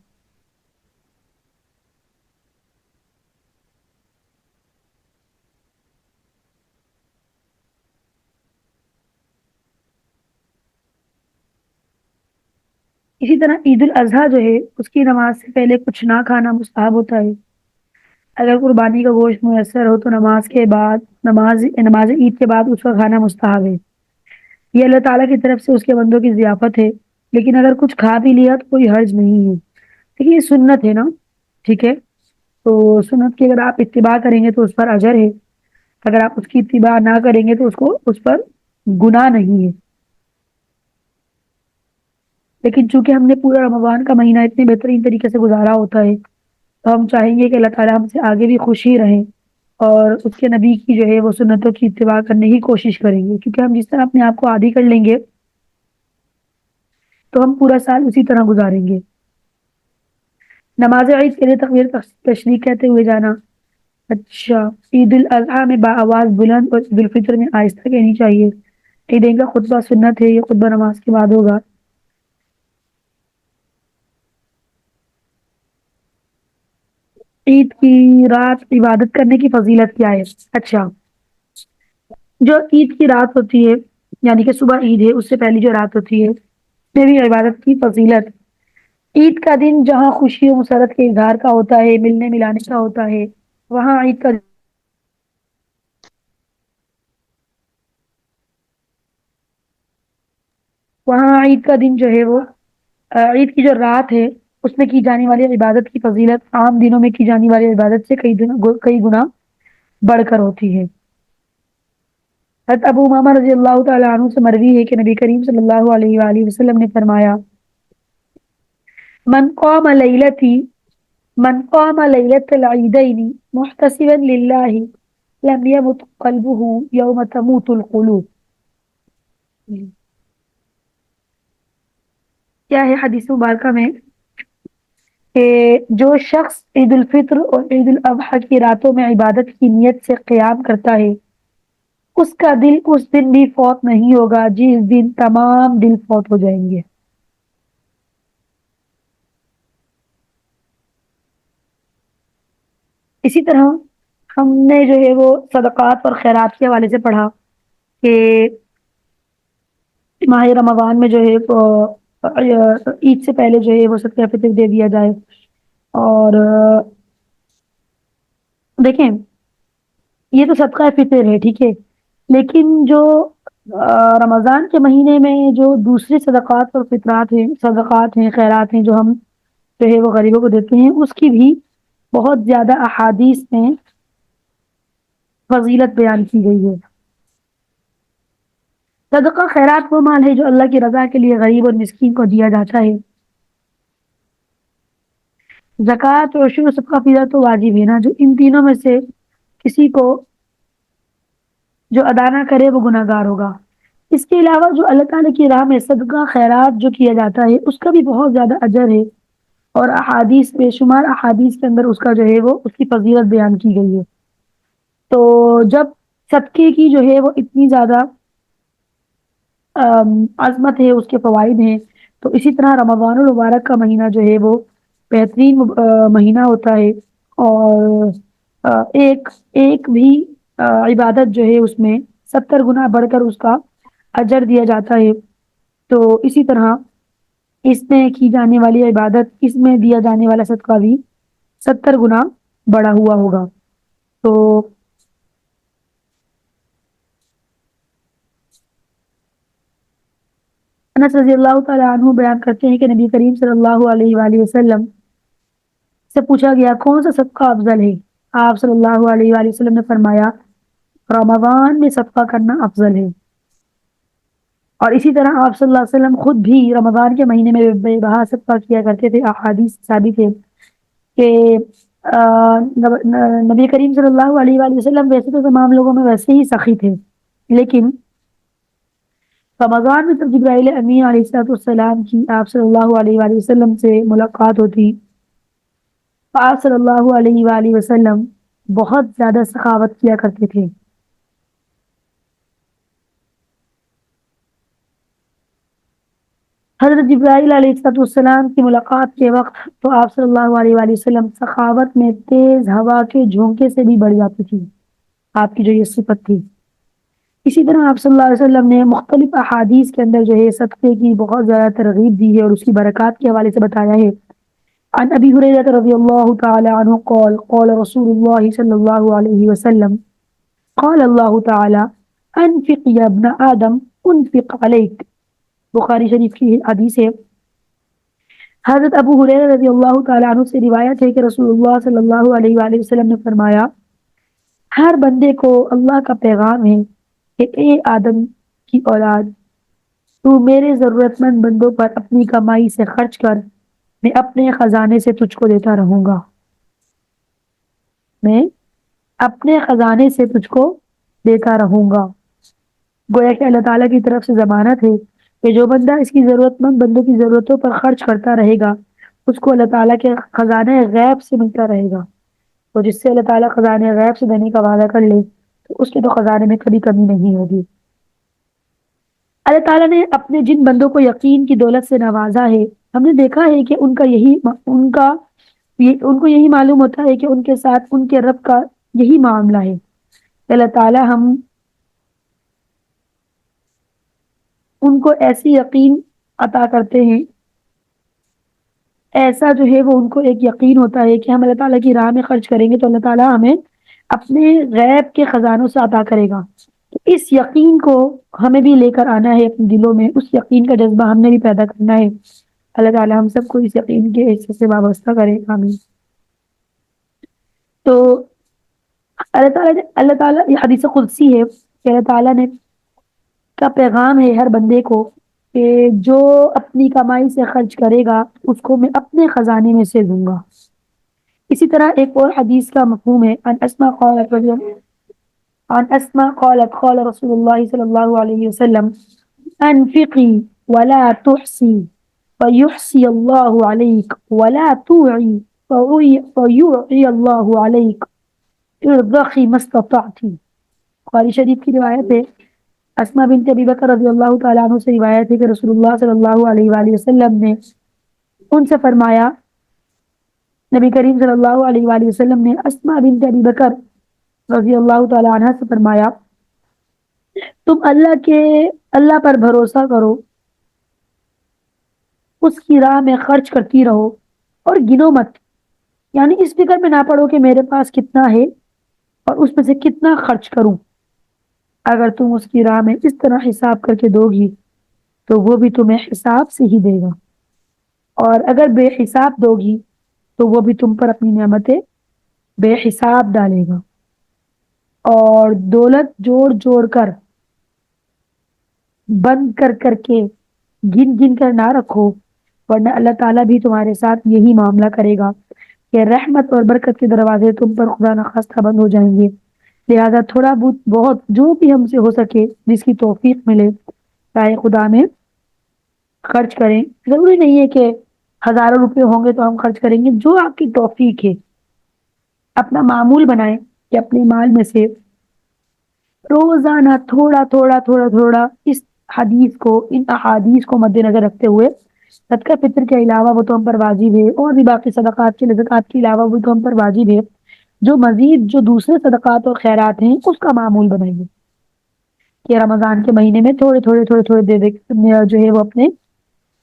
اسی طرح عید الاضحیٰ جو ہے اس کی نماز سے پہلے کچھ نہ کھانا مستحب ہوتا ہے۔ اگر قربانی کا گوشت میسر ہو تو نماز کے بعد نماز عید کے بعد اس کا کھانا مستحب ہے۔ یہ اللہ تعالیٰ کی طرف سے اس کے بندوں کی ضیافت ہے، لیکن اگر کچھ کھا بھی لیا تو کوئی حرج نہیں ہے، لیکن یہ سنت ہے نا، ٹھیک ہے؟ تو سنت کی اگر آپ اتباع کریں گے تو اس پر اجر ہے، اگر آپ اس کی اتباع نہ کریں گے تو اس پر گناہ نہیں ہے۔ لیکن چونکہ ہم نے پورا رمضان کا مہینہ اتنے بہترین طریقے سے گزارا ہوتا ہے تو ہم چاہیں گے کہ اللہ تعالیٰ ہم سے آگے بھی خوش ہی رہیں اور اس کے نبی کی جو ہے وہ سنتوں کی اتباع کرنے کی کوشش کریں گے، کیونکہ ہم جس طرح اپنے آپ کو عادی کر لیں گے تو ہم پورا سال اسی طرح گزاریں گے۔ نماز عید کے لیے تکبیر تشریق کہتے ہوئے جانا۔ اچھا، عید الاضحیٰ میں بآواز بلند اور عید الفطر میں آہستہ کہنی چاہیے۔ عیدین کا خطبہ سنت ہے، یہ خطبہ نماز کے بعد ہوگا۔ عید کی رات عبادت کرنے کی فضیلت کیا ہے؟ اچھا، جو عید کی رات ہوتی ہے یعنی کہ صبح عید ہے اس سے پہلی جو رات ہوتی ہے اس میں بھی عبادت کی فضیلت۔ عید کا دن جہاں خوشی و مسرت کے اظہار کا ہوتا ہے، ملنے ملانے کا ہوتا ہے، وہاں عید کا دن جو ہے وہ عید کی جو رات ہے اس میں کی جانے والی عبادت کی فضیلت عام دنوں میں کی جانے والی عبادت سے کئی گنا بڑھ کر ہوتی ہے۔ حضرت ابو امامہ رضی اللہ تعالیٰ عنہ سے مروی ہے کہ نبی کریم صلی اللہ علیہ وآلہ وسلم نے فرمایا، من قام لیلۃ العیدین محتسبا للہ لم یمت قلبہ یوم تموت القلوب۔ کیا ہے حدیث مبارکہ میں کہ جو شخص عید الفطر اور عید الاضحیٰ کی راتوں میں عبادت کی نیت سے قیام کرتا ہے اس کا دل اس دن بھی فوت نہیں ہوگا جس دن تمام دل فوت ہو جائیں گے۔ اسی طرح ہم نے جو ہے وہ صدقات اور خیرات کے حوالے سے پڑھا کہ ماہ رمضان میں جو ہے عید سے پہلے جو ہے وہ صدقہ فطر دے دیا جائے۔ اور دیکھیں یہ تو صدقہ فطر ہے، ٹھیک ہے، لیکن جو رمضان کے مہینے میں جو دوسرے صدقات اور فطرات ہیں، صدقات ہیں، خیرات ہیں جو ہم جو ہے وہ غریبوں کو دیتے ہیں، اس کی بھی بہت زیادہ احادیث میں فضیلت بیان کی گئی ہے۔ صدقہ خیرات وہ مال ہے جو اللہ کی رضا کے لیے غریب اور مسکین کو دیا جاتا ہے۔ زکوٰۃ اور عشر و صدقہ فطرہ تو واجب ہے نا، جو ان تینوں میں سے کسی کو جو ادا نہ کرے وہ گناہگار ہوگا۔ اس کے علاوہ جو اللہ تعالیٰ کی راہ میں صدقہ خیرات جو کیا جاتا ہے اس کا بھی بہت زیادہ اجر ہے، اور احادیث بے شمار احادیث کے اندر اس کا جو ہے وہ اس کی فضیلت بیان کی گئی ہے۔ تو جب صدقے کی جو ہے وہ اتنی زیادہ عظمت ہے، اس کے فوائد ہیں، تو اسی طرح رمضان المبارک کا مہینہ جو ہے وہ بہترین مہینہ ہوتا ہے، اور ایک ایک بھی عبادت جو ہے اس میں 70 گنا بڑھ کر اس کا اجر دیا جاتا ہے۔ تو اسی طرح اس میں کی جانے والی عبادت، اس میں دیا جانے والا صدقہ بھی 70 گنا بڑا ہوا ہوگا۔ تو انس رضی اللہ تعالیٰ عنہ بیان کرتے ہیں کہ نبی کریم صلی اللہ علیہ وآلہ وسلم سے پوچھا گیا کون سا صدقہ افضل ہے؟ آپ صلی اللہ علیہ وآلہ وسلم نے فرمایا رمضان میں صدقہ کرنا افضل ہے۔ اور اسی طرح آپ صلی اللہ علیہ وسلم خود بھی رمضان کے مہینے میں بے بہا صدقہ کیا کرتے تھے۔ احادیث ثابت ہے کہ نبی کریم صلی اللہ علیہ وآلہ وسلم ویسے تو تمام لوگوں میں ویسے ہی سخی تھے، لیکن رمضان میں جب جبرائیل امین علیہ السلام کی آپ صلی اللہ علیہ وآلہ وسلم سے ملاقات ہوتی، آپ صلی اللہ علیہ وآلہ وسلم بہت زیادہ سخاوت کیا کرتے تھے۔ حضرت جبرائیل علیہ السلام کی ملاقات کے وقت تو آپ صلی اللہ علیہ وآلہ وسلم سخاوت میں تیز ہوا کے جھونکے سے بھی بڑھ جاتی تھی، آپ کی جو یہ صفت تھی۔ اسی طرح آپ صلی اللہ علیہ وسلم نے مختلف احادیث کے اندر جو ہے صدقے کی بہت زیادہ ترغیب دی ہے اور اس کی برکات کے حوالے سے بتایا ہے۔ عن ابی ہریرہ رضی اللہ تعالی عنہ قال قال رسول اللہ صلی اللہ علیہ وسلم قال اللہ تعالی انفق یا ابن آدم انفق علیک، بخاری شریف کی حدیث ہے۔ حضرت ابو ہریرہ رضی اللہ تعالی عنہ سے روایت ہے کہ رسول اللہ صلی اللہ علیہ وآلہ وسلم نے فرمایا ہر بندے کو اللہ کا پیغام ہے کہ اے آدم کی اولاد، تو میرے ضرورت مند بندوں پر اپنی کمائی سے خرچ کر، میں اپنے خزانے سے تجھ کو دیتا رہوں گا، میں اپنے خزانے سے تجھ کو دیتا رہوں گا۔ گویا کہ اللہ تعالیٰ کی طرف سے ضمانت ہے کہ جو بندہ اس کی ضرورت مند بندوں کی ضرورتوں پر خرچ کرتا رہے گا اس کو اللہ تعالیٰ کے خزانے غیب سے ملتا رہے گا۔ تو جس سے اللہ تعالیٰ خزانے غیب سے دینے کا وعدہ کر لے تو اس کے تو خزانے میں کبھی کمی نہیں ہوگی۔ اللہ تعالیٰ نے اپنے جن بندوں کو یقین کی دولت سے نوازا ہے، ہم نے دیکھا ہے کہ ان کو یہی معلوم ہوتا ہے کہ ان کے ساتھ ان کے رب کا یہی معاملہ ہے۔ اللہ تعالیٰ ہم ان کو ایسی یقین عطا کرتے ہیں، ایسا جو ہے وہ ان کو ایک یقین ہوتا ہے کہ ہم اللہ تعالیٰ کی راہ میں خرچ کریں گے تو اللہ تعالیٰ ہمیں اپنے غیب کے خزانوں سے عطا کرے گا۔ تو اس یقین کو ہمیں بھی لے کر آنا ہے اپنے دلوں میں، اس یقین کا جذبہ ہم نے بھی پیدا کرنا ہے۔ اللہ تعالیٰ ہم سب کو اس یقین کے حصے سے وابستہ کرے، آمین۔ تو اللہ تعالیٰ یہ حدیث قدسی ہے کہ اللہ تعالیٰ نے کا پیغام ہے ہر بندے کو کہ جو اپنی کمائی سے خرچ کرے گا اس کو میں اپنے خزانے میں سے دوں گا۔ اسی طرح ایک اور حدیث کا مفہوم ہے عن اسماء قالت قال رسول اللہ صلی اللہ علیہ وسلم انفقی ولا تحسی فیحسی اللہ علیک ولا توعی فیوعی اللہ علیک ارضخی ما استطعتی۔ بخاری شریف کی روایت ہے، اسماء بنت ابی بکر رضی اللہ تعالیٰ عنہ سے روایت ہے کہ رسول اللہ صلی اللہ علیہ وآلہ وسلم نے ان سے فرمایا، نبی کریم صلی اللہ علیہ وآلہ وسلم نے اسماء بنت ابی بکر رضی اللہ تعالیٰ عنہ سے فرمایا تم اللہ پر بھروسہ کرو، اس کی راہ میں خرچ کرتی رہو اور گنو مت، یعنی اس فکر میں نہ پڑو کہ میرے پاس کتنا ہے اور اس میں سے کتنا خرچ کروں۔ اگر تم اس کی راہ میں اس طرح حساب کر کے دو گی تو وہ بھی تمہیں حساب سے ہی دے گا، اور اگر بے حساب دو گی تو وہ بھی تم پر اپنی نعمتیں بے حساب ڈالے گا۔ اور دولت جوڑ جوڑ کر بند کر کر کے گن گن کر نہ رکھو، ورنہ اللہ تعالیٰ بھی تمہارے ساتھ یہی معاملہ کرے گا کہ رحمت اور برکت کے دروازے تم پر خدا نخواستہ بند ہو جائیں گے۔ لہذا تھوڑا بہت جو بھی ہم سے ہو سکے، جس کی توفیق ملے، راہ خدا میں خرچ کریں. ضروری نہیں ہے کہ ہزاروں روپے ہوں گے تو ہم خرچ کریں گے، جو آپ کی توفیق ہے. اپنا معمول بنائیں کہ اپنے مال میں سے روزانہ تھوڑا تھوڑا تھوڑا تھوڑا اس حدیث کو، ان احادیث کو مد نظر رکھتے ہوئے، صدقہ فطر کے علاوہ وہ تو ہم پر واجب ہے، اور بھی باقی صدقات کے زکات کے علاوہ وہ تو ہم پر واجب ہے، جو مزید جو دوسرے صدقات اور خیرات ہیں اس کا معمول بنائیے کہ رمضان کے مہینے میں تھوڑے تھوڑے تھوڑے تھوڑے دے جو ہے وہ اپنے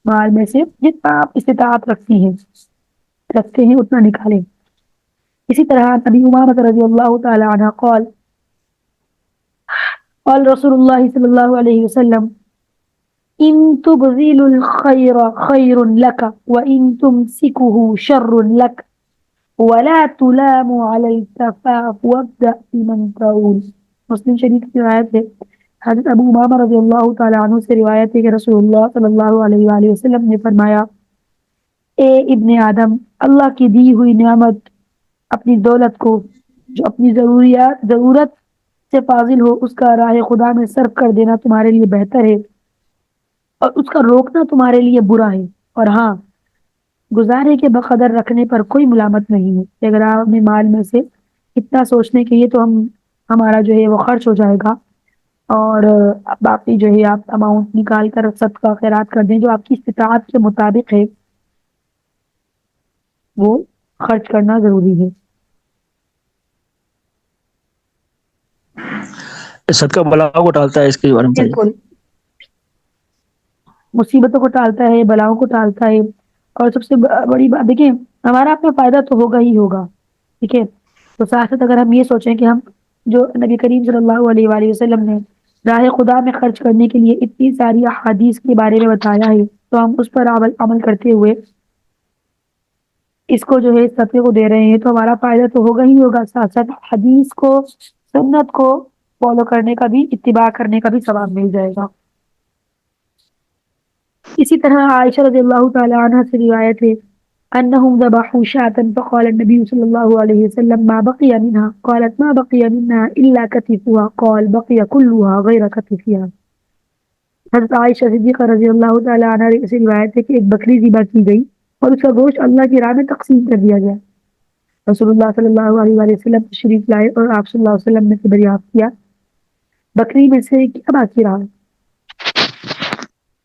مال میں سے جتنا آپ استطاعت رکھتے ہیں اتنا نکالیں. اسی طرح ابی امامہ رضی اللہ تعالی عنہ قال رسول اللہ صلی اللہ علیہ وسلم ان تبذلوا الخير خير لك وان تمسكه شر لك ولا تلاموا على الكفاف وابدأ بمن تعول. مسلم شریف کی روایت ہے. حضرت ابو امامہ رضی اللہ تعالی عنہ سے روایت ہے کہ رسول اللہ صلی اللہ علیہ وآلہ وسلم نے فرمایا، اے ابن آدم، اللہ کی دی ہوئی نعمت اپنی دولت کو جو اپنی ضرورت سے فاضل ہو اس کا راہ خدا میں صرف کر دینا تمہارے لیے بہتر ہے، اور اس کا روکنا تمہارے لیے برا ہے. اور ہاں، گزارے کے بقدر رکھنے پر کوئی ملامت نہیں ہے کہ اگر آپ اپنے مال میں سے اتنا سوچنے کے لیے تو ہمارا جو ہے وہ خرچ ہو جائے گا، اور باقی جو ہے آپ اماؤنٹ نکال کر صدقہ خیرات کر دیں جو آپ کی استطاعت کے مطابق ہے، وہ خرچ کرنا ضروری ہے. صدقہ بلاؤ کو ٹالتا ہے، اس کے بارے میں بتائیے. بالکل، مصیبتوں کو ٹالتا ہے، بلاؤں کو ٹالتا ہے. اور سب سے بڑی بات دیکھیں، ہمارا اپنا فائدہ تو ہوگا ہی ہوگا، ٹھیک ہے. تو ساتھ ساتھ اگر ہم یہ سوچیں کہ ہم جو نبی کریم صلی اللہ علیہ وآلہ وسلم نے راہ خدا میں خرچ کرنے کے لیے اتنی ساری احادیث کے بارے میں بتایا ہے، تو ہم اس پر عمل کرتے ہوئے اس کو جو ہے صدقے کو دے رہے ہیں تو ہمارا فائدہ تو ہوگا ہی ہوگا. ساتھ ساتھ حدیث کو، سنت کو فالو کرنے کا بھی، اتباع کرنے کا بھی ثواب مل جائے گا. اسی طرح عائشہ رضی اللہ تعالی عنہ سے روایت ہے انہم ذبحوا شاة فقال النبي صلی اللہ علیہ وسلم ما بقي منها قالت ما بقي منها الا كتفها قال بقي كلها غير كتفها. حضرت عائشہ صدیقہ رضی اللہ تعالی عنہ سے روایت ہے کہ ایک بکری ذبح کی گئی اور اس کا گوشت اللہ کی راہ میں تقسیم کر دیا گیا. رسول اللہ صلی اللہ علیہ وآلہ وسلم تشریف لائے اور آپ صلی اللہ علیہ وسلم نے دریافت کیا بکری میں سے کیا باقی رہا.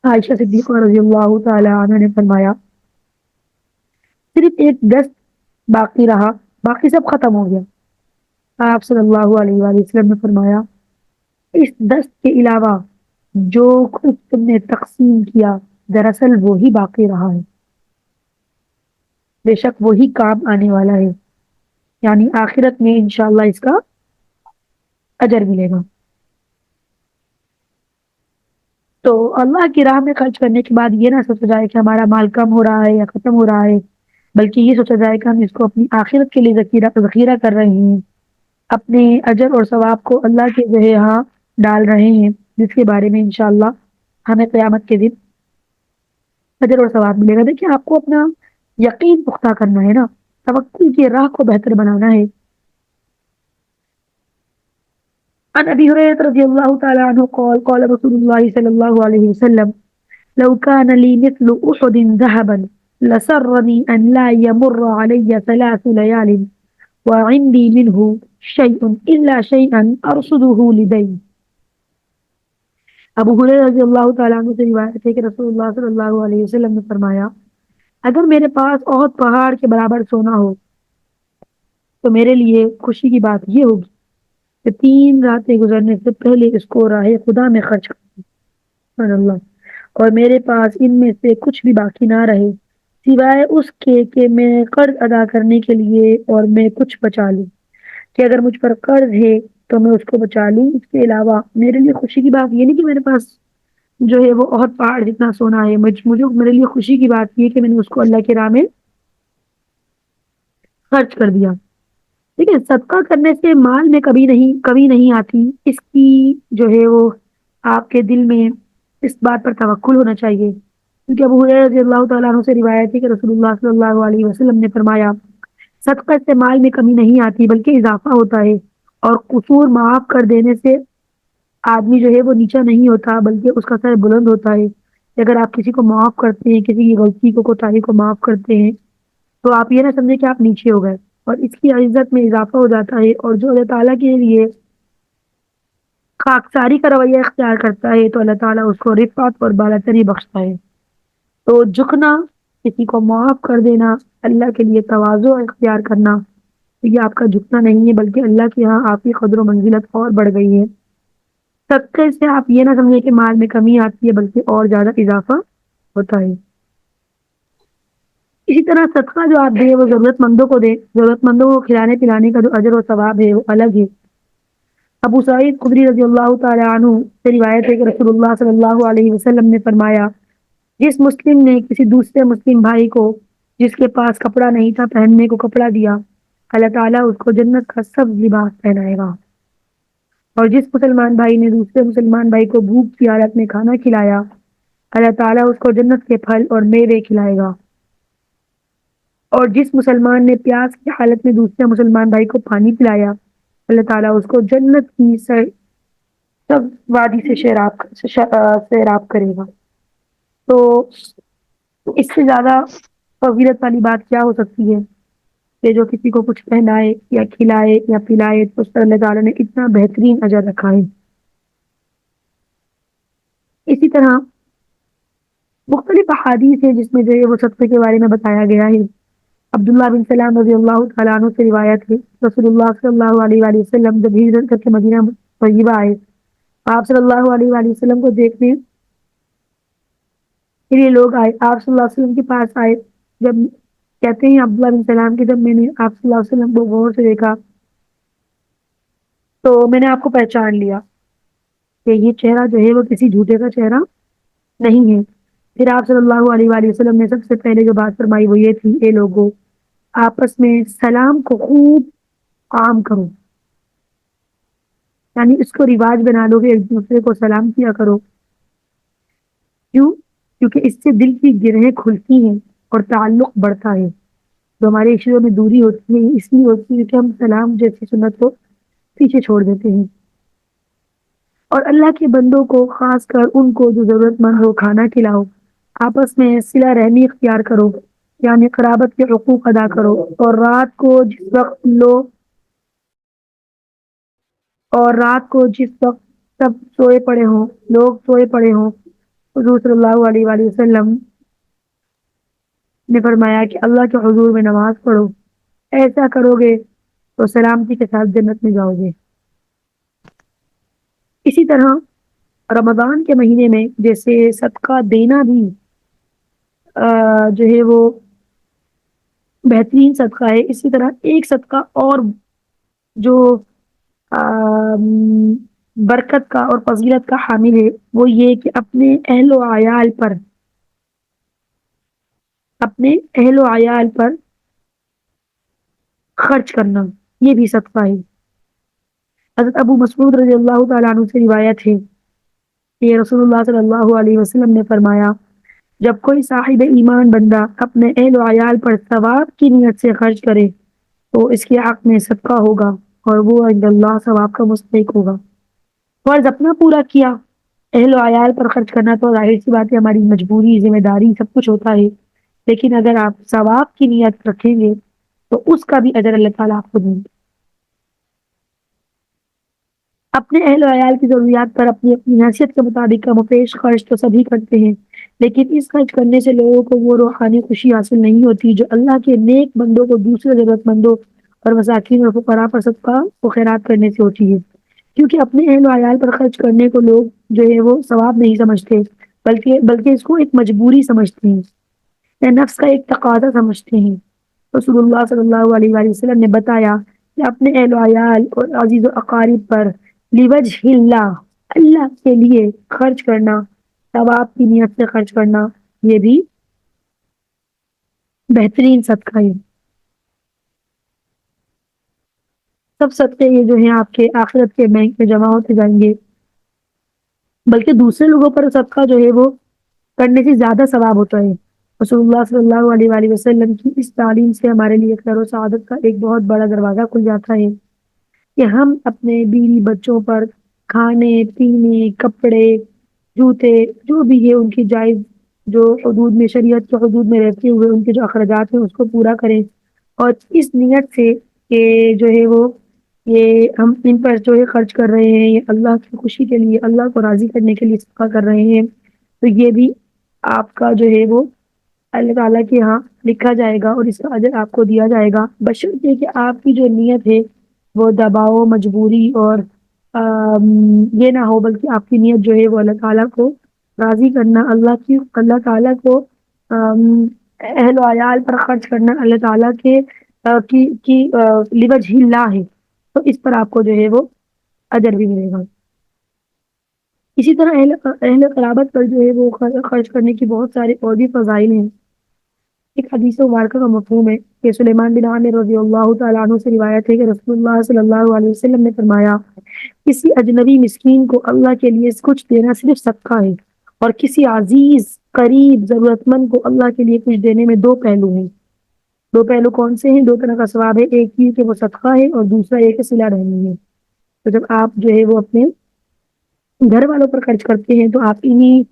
عائشہ صدیقہ رضی اللہ تعالی عنہ نے فرمایا صرف ایک دست باقی رہا، باقی سب ختم ہو گیا. آپ صلی اللہ علیہ وآلہ وسلم نے فرمایا اس دست کے علاوہ جو کچھ تم نے تقسیم کیا دراصل وہی باقی رہا ہے، بے شک وہی کام آنے والا ہے، یعنی آخرت میں انشاءاللہ اس کا اجر ملے گا. تو اللہ کی راہ میں خرچ کرنے کے بعد یہ نہ سوچا جائے کہ ہمارا مال کم ہو رہا ہے یا ختم ہو رہا ہے، بلکہ یہ سوچا جائے کہ ہم اس کو اپنی آخرت کے لیے ذخیرہ کر رہے ہیں، اپنے اجر اور ثواب کو اللہ کے جو ہے یہاں ڈال رہے ہیں، جس کے بارے میں انشاءاللہ ہمیں قیامت کے دن اجر اور ثواب ملے گا. دیکھیں، آپ کو اپنا یقین پختہ کرنا ہے نا، توکل کی راہ کو بہتر بنانا ہے. عن ابي هريره رضي الله تعالى عنه قال قال رسول الله صلى الله عليه وسلم لو كان لي مثل احد ذهبا لسرني ان لا يمر علي 3 ليال وعندي منه شيء الا شيئا ارصده لدين. ابو ہریرہ رضی اللہ تعالیٰ عنہ سے روایت ہے کہ رسول اللہ صلی اللہ علیہ وسلم نے فرمایا اگر میرے پاس احد پہاڑ کے برابر سونا ہو تو میرے لیے خوشی کی بات یہ ہوگی کہ 3 راتیں گزرنے سے پہلے اس کو راہ خدا میں خرچ کروں. سبحان اللہ. اور میرے پاس ان میں سے کچھ بھی باقی نہ رہے سوائے اس کے کہ میں قرض ادا کرنے کے لیے اور میں کچھ بچا لوں، کہ اگر مجھ پر قرض ہے تو میں اس کو بچا لوں. اس کے علاوہ میرے لیے خوشی کی بات یہ نہیں کہ میرے پاس جو ہے وہ احد پہاڑ جتنا سونا ہے، مجھے میرے لیے خوشی کی بات یہ کہ میں نے اس کو اللہ کی راہ میں خرچ کر دیا. ٹھیک ہے، صدقہ کرنے سے مال میں کبھی نہیں آتی، اس کی جو ہے وہ آپ کے دل میں اس بات پر توکل ہونا چاہیے. کیونکہ ابو ہریرہ رضی اللہ تعالیٰ عنہ سے روایت ہے کہ رسول اللہ صلی اللہ علیہ وسلم نے فرمایا صدقہ سے مال میں کمی نہیں آتی بلکہ اضافہ ہوتا ہے، اور قصور معاف کر دینے سے آدمی جو ہے وہ نیچا نہیں ہوتا بلکہ اس کا سر بلند ہوتا ہے. اگر آپ کسی کو معاف کرتے ہیں، کسی کی غلطی کو کوتاہی کو معاف کرتے ہیں، تو آپ یہ نہ سمجھیں کہ آپ نیچے ہو گئے، اور اس کی عزت میں اضافہ ہو جاتا ہے. اور جو اللہ تعالیٰ کے لیے خاکساری کا رویہ اختیار کرتا ہے تو اللہ تعالیٰ اس کو رفعت اور بالاتری بخشتا ہے. تو جھکنا، کسی کو معاف کر دینا، اللہ کے لیے تواضع اختیار کرنا، یہ آپ کا جھکنا نہیں ہے بلکہ اللہ کے یہاں آپ کی قدر و منزلت اور بڑھ گئی ہے. صدقے سے آپ یہ نہ سمجھیں کہ مال میں کمی آتی ہے بلکہ اور زیادہ اضافہ ہوتا ہے. اسی طرح صدقہ جو آپ دیں وہ ضرورت مندوں کو دیں. ضرورت مندوں کو کھلانے پلانے کا جو اجر و ثواب ہے وہ الگ ہے. ابو سعید خدری رضی اللہ تعالی عنہ سے روایت ہے کہ رسول اللہ صلی اللہ علیہ وسلم نے فرمایا، جس مسلم نے کسی دوسرے مسلم بھائی کو جس کے پاس کپڑا نہیں تھا پہننے کو کپڑا دیا، اللہ تعالیٰ اس کو جنت کا سب لباس پہنائے گا. اور جس مسلمان بھائی نے دوسرے مسلمان بھائی کو بھوک کی حالت میں کھانا کھلایا، اللہ تعالیٰ اس کو جنت کے پھل اور میوے کھلائے گا. اور جس مسلمان نے پیاس کی حالت میں دوسرے مسلمان بھائی کو پانی پلایا، اللہ تعالیٰ اس کو جنت کی سب وادی سے سیراب کرے گا. تو اس سے زیادہ فضیلت والی بات کیا ہو سکتی ہے کہ جو کسی کو کچھ پہنائے یا کھلائے یا پلائے تو اس پر اللہ تعالیٰ نے اتنا بہترین اجر رکھا ہے. اسی طرح مختلف احادیث ہیں جس میں جو ہے وہ صدقے کے بارے میں بتایا گیا ہے. عبداللہ بن سلام رضی اللہ تعالیٰ عنہ سے روایت ہے، رسول اللہ صلی اللہ علیہ وآلہ وسلم جب ہجرت کر کے مدینہ طیبہ آئے، آپ صلی اللہ علیہ وآلہ وسلم کو دیکھنے کے لیے لوگ آئے. آپ صلی اللہ علیہ وسلم کے پاس آئے. جب کہتے ہیں عبداللہ بن سلام کہ جب میں نے آپ صلی اللہ علیہ وسلم کو غور سے دیکھا تو میں نے آپ کو پہچان لیا کہ یہ چہرہ جو ہے وہ کسی جھوٹے کا چہرہ نہیں ہے. پھر آپ صلی اللہ علیہ وآلہ وسلم نے سب سے پہلے جو بات فرمائی وہ یہ تھی، اے لوگوں، آپس میں سلام کو خوب عام کرو، یعنی اس کو رواج بنا لو کہ ایک دوسرے کو سلام کیا کرو. کیوں؟ کیونکہ اس سے دل کی گرہیں کھلتی ہیں اور تعلق بڑھتا ہے. جو ہمارے عشروں میں دوری ہوتی ہے اس لیے ہوتی ہے کہ ہم سلام جیسی سنت کو پیچھے چھوڑ دیتے ہیں. اور اللہ کے بندوں کو، خاص کر ان کو جو ضرورت مند ہو، کھانا کھلاؤ. آپس میں صلہ رحمی اختیار کرو، یعنی قرابت کے حقوق ادا کرو. اور رات کو جس وقت سب سوئے پڑے ہوں، لوگ سوئے پڑے ہوں، حضور صلی اللہ علیہ وآلہ وسلم نے فرمایا کہ اللہ کے حضور میں نماز پڑھو. ایسا کرو گے تو سلامتی کے ساتھ جنت میں جاؤ گے. اسی طرح رمضان کے مہینے میں جیسے صدقہ دینا بھی جو ہے وہ بہترین صدقہ ہے، اسی طرح ایک صدقہ اور جو برکت کا اور فضیلت کا حامل ہے وہ یہ کہ اپنے اہل و عیال پر خرچ کرنا، یہ بھی صدقہ ہے. حضرت ابو مسعود رضی اللہ تعالیٰ عنہ سے روایت ہے کہ رسول اللہ صلی اللہ علیہ وسلم نے فرمایا، جب کوئی صاحب ایمان بندہ اپنے اہل و عیال پر ثواب کی نیت سے خرچ کرے تو اس کے حق میں صدقہ ہوگا اور وہ عند اللہ ثواب کا مستحق ہوگا. فرض اپنا پورا کیا، اہل و عیال پر خرچ کرنا تو ظاہر سی بات ہے ہماری مجبوری، ذمہ داری، سب کچھ ہوتا ہے، لیکن اگر آپ ثواب کی نیت رکھیں گے تو اس کا بھی اجر اللہ تعالیٰ آپ کو دیں گے. اپنے اہل و عیال کی ضروریات پر اپنی حیثیت کے مطابق کم و بیش خرچ تو سبھی کرتے ہیں، لیکن اس خرچ کرنے سے لوگوں کو وہ روحانی خوشی حاصل نہیں ہوتی جو اللہ کے نیک بندوں کو دوسرے ضرورت مندوں اور مساکین اور فقراء پر صدقہ و خیرات کرنے سے ہوتی ہے. کیونکہ اپنے اہل و عیال پر خرچ کرنے کو لوگ جو ہے وہ ثواب نہیں سمجھتے بلکہ اس کو ایک مجبوری سمجھتے ہیں یا نفس کا ایک تقاضا سمجھتے ہیں. رسول اللہ صلی اللہ علیہ وآلہ وسلم نے بتایا کہ اپنے اہل و عیال اور عزیز و اقارب پر لوجہ اللہ کے لیے خرچ کرنا، ثواب کی نیت سے خرچ کرنا، یہ بھی بہترین صدقہ ہے. سب صدقے یہ جو ہیں آپ کے آخرت کے بینک میں جمع ہوتے جائیں گے، بلکہ دوسرے لوگوں پر صدقہ جو ہے وہ کرنے سے زیادہ ثواب ہوتا ہے. رسول اللہ صلی اللہ علیہ وآلہ وسلم کی اس تعلیم سے ہمارے لیے خیر و سعادت کا ایک بہت بڑا دروازہ کھل جاتا ہے کہ ہم اپنے بیوی بچوں پر کھانے پینے کپڑے جوتے جو بھی ہے ان کی جائز جو حدود میں شریعت کے حدود میں رہتے ہوئے ان کے جو اخراجات ہیں اس کو پورا کریں اور اس نیت سے کہ جو ہے وہ یہ ہم ان پر جو ہے خرچ کر رہے ہیں یہ اللہ کی خوشی کے لیے اللہ کو راضی کرنے کے لیے صدقہ کر رہے ہیں تو یہ بھی آپ کا جو ہے وہ اللہ تعالیٰ کے یہاں لکھا جائے گا اور اس کا اجر آپ کو دیا جائے گا بشرطے کہ آپ کی جو نیت ہے وہ دباؤ مجبوری اور یہ نہ ہو بلکہ آپ کی نیت جو ہے وہ اللہ تعالیٰ کو راضی کرنا اللہ تعالیٰ کو اہل و عیال پر خرچ کرنا اللہ تعالیٰ کے کی لوجہ اللہ ہے تو اس پر آپ کو جو ہے وہ اجر بھی ملے گا اسی طرح اہل قرابت پر جو ہے وہ خرچ کرنے کی بہت سارے اور بھی فضائل ہیں ایک حدیث مبارکہ کا مفہوم ہے کہ سلیمان بن عامر رضی اللہ تعالیٰ عنہ سے روایت ہے کہ رسول اللہ صلی اللہ علیہ وسلم نے فرمایا کسی اجنبی مسکین کو اللہ کے لیے کچھ دینا صرف صدقہ ہے اور کسی عزیز قریب ضرورت مند کو اللہ کے لیے کچھ دینے میں دو پہلو ہیں دو پہلو کون سے ہیں دو طرح کا ثواب ہے ایک یہ کہ وہ صدقہ ہے اور دوسرا یہ کہ صلہ رحمی ہے تو جب آپ جو ہے وہ اپنے گھر والوں پر خرچ کرتے ہیں تو آپ انہیں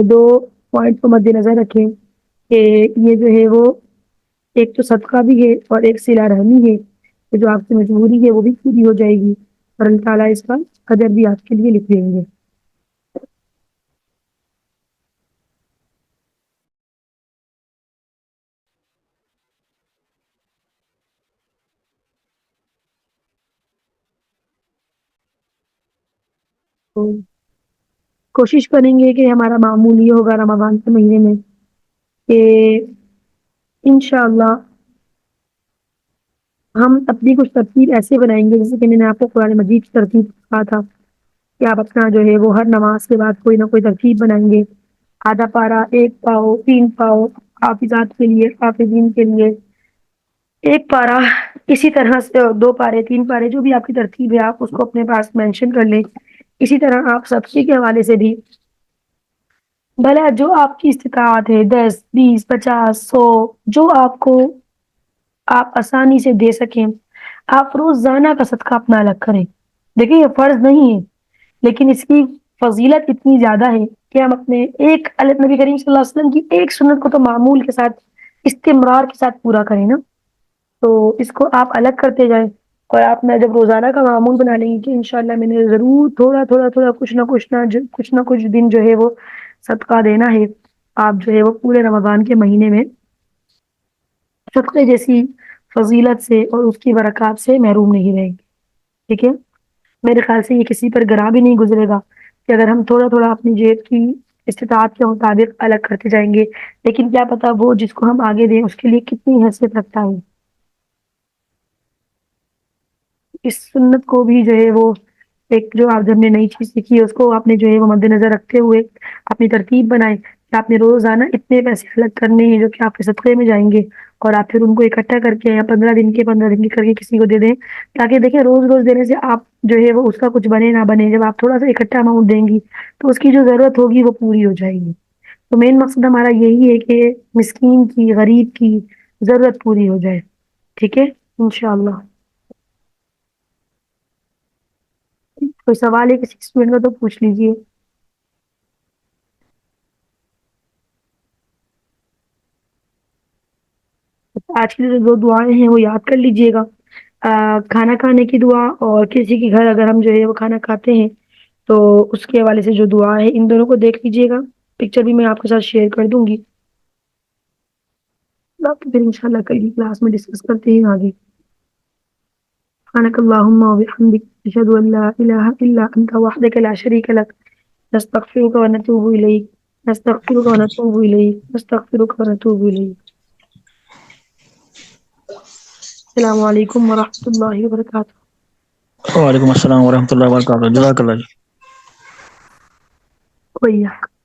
دو پوائنٹ کو مد نظر رکھیں کہ یہ جو ہے وہ ایک تو صدقہ بھی ہے اور ایک صلہ رحمی ہے کہ جو آپ کی مجبوری ہے وہ بھی پوری ہو جائے گی اور اللہ تعالیٰ اس کا اجر بھی آپ کے لیے لکھ دیں گے تو کوشش کریں گے کہ ہمارا معمول یہ ہوگا رمضان کے مہینے میں کہ انشاءاللہ ہم اپنی کچھ ترتیب ایسے بنائیں گے جیسے کہ میں نے آپ کو قرآن مجید کی ترتیب کہا تھا کہ آپ اپنا جو ہے وہ ہر نماز کے بعد کوئی نہ کوئی ترتیب بنائیں گے آدھا پارا 1 پاؤ 3 پاؤ حافظات کے لیے حافظین کے لیے 1 پارا اسی طرح سے 2 پارے 3 پارے جو بھی آپ کی ترتیب ہے آپ اس کو اپنے پاس مینشن کر لیں اسی طرح آپ صدقے کے حوالے سے بھی بھلا جو آپ کی استطاعت ہے 10 20 50 100 جو آپ آسانی سے دے سکیں آپ روزانہ کا صدقہ اپنا الگ کریں دیکھیں یہ فرض نہیں ہے لیکن اس کی فضیلت اتنی زیادہ ہے کہ ہم اپنے ایک نبی کریم صلی اللہ علیہ وسلم کی ایک سنت کو تو معمول کے ساتھ استمرار کے ساتھ پورا کریں نا تو اس کو آپ الگ کرتے جائیں اور آپ میں جب روزانہ کا معمول بنا لیں گے کہ انشاءاللہ میں نے ضرور تھوڑا کچھ نہ کچھ دن جو ہے وہ صدقہ دینا ہے آپ جو ہے وہ پورے رمضان کے مہینے میں صدقے جیسی فضیلت سے اور اس کی برکات سے محروم نہیں رہیں گے ٹھیک ہے میرے خیال سے یہ کسی پر گراں بھی نہیں گزرے گا کہ اگر ہم تھوڑا اپنی جیب کی استطاعت کے مطابق الگ کرتے جائیں گے لیکن کیا پتا وہ جس کو ہم آگے دیں اس کے لیے کتنی حیثیت رکھتا ہے اس سنت کو بھی جو ہے وہ ایک جو آپ جب نے نئی چیز سیکھی ہے اس کو آپ نے جو ہے وہ مد نظر رکھتے ہوئے اپنی ترتیب بنائے کہ آپ نے روزانہ اتنے پیسے الگ کرنے ہیں جو کہ آپ کے صدقے میں جائیں گے اور آپ پھر ان کو اکٹھا کر کے یا 15 دن کے کر کے کسی کو دے دیں تاکہ دیکھیں روز دینے سے آپ جو ہے وہ اس کا کچھ بنے نہ بنے جب آپ تھوڑا سا اکٹھا اماؤنٹ دیں گی تو اس کی جو ضرورت ہوگی وہ پوری ہو جائے گی تو مین مقصد ہمارا یہی ہے کہ مسکین کی غریب کی ضرورت پوری ہو جائے ٹھیک ہے انشاءاللہ کوئی سوال ہے کسی اسٹوڈنٹ کا تو پوچھ لیجیے آج کی جو 2 دعائیں ہیں وہ یاد کر لیجیے گا کھانا کھانے کی دعا اور کسی کے گھر اگر ہم جو ہے وہ کھانا کھاتے ہیں تو اس کے حوالے سے جو دعا ہے ان دونوں کو دیکھ لیجیے گا پکچر بھی میں آپ کے ساتھ شیئر کر دوں گی باقی پھر انشاءاللہ کل کی کلاس میں ڈسکس کرتے ہیں آگے سبحانك اللهم وبحمدك أشهد أن لا إله إلا أنت وحدك لا شريك لك نستغفرك ونتوب إليك نستغفرك ونتوب إليك نستغفرك ونتوب إليك السلام علیکم ورحمۃ اللہ وبرکاتہ وعلیکم السلام ورحمۃ اللہ وبرکاتہ جزاک اللہ جی وإياك